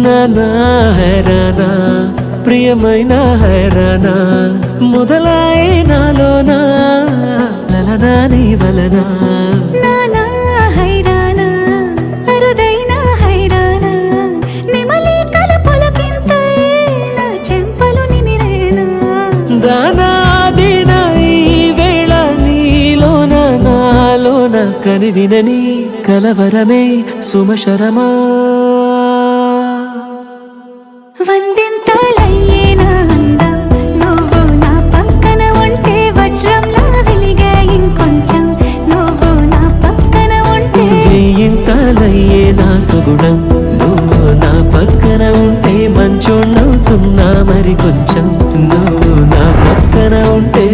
నానా హైరానా ప్రియమైన హైరానా మొదలాయే నాలోనా లలనా నీ వలనా నానా హైరానా అరుదైన హైరానా నిమలి కలపులకింతై నా చెంపలు నిమిరేనా దానా దినా ఈ వేళ నీలోన నాలోన కనివినని కలవరమే సుమశరమా వందింతలయ్యే నా అందం నువ్వు నా పక్కన ఉంటే వజ్రంలా వెలిగే ఇంకొంచెం నువ్వు నా పక్కన ఉంటే వేయింతలయ్యే నా సుగుణం నువ్వు నా పక్కన ఉంటే మంచోణ్ణవుతున్నా మరి కొంచెం నువ్వు నా పక్కన ఉంటే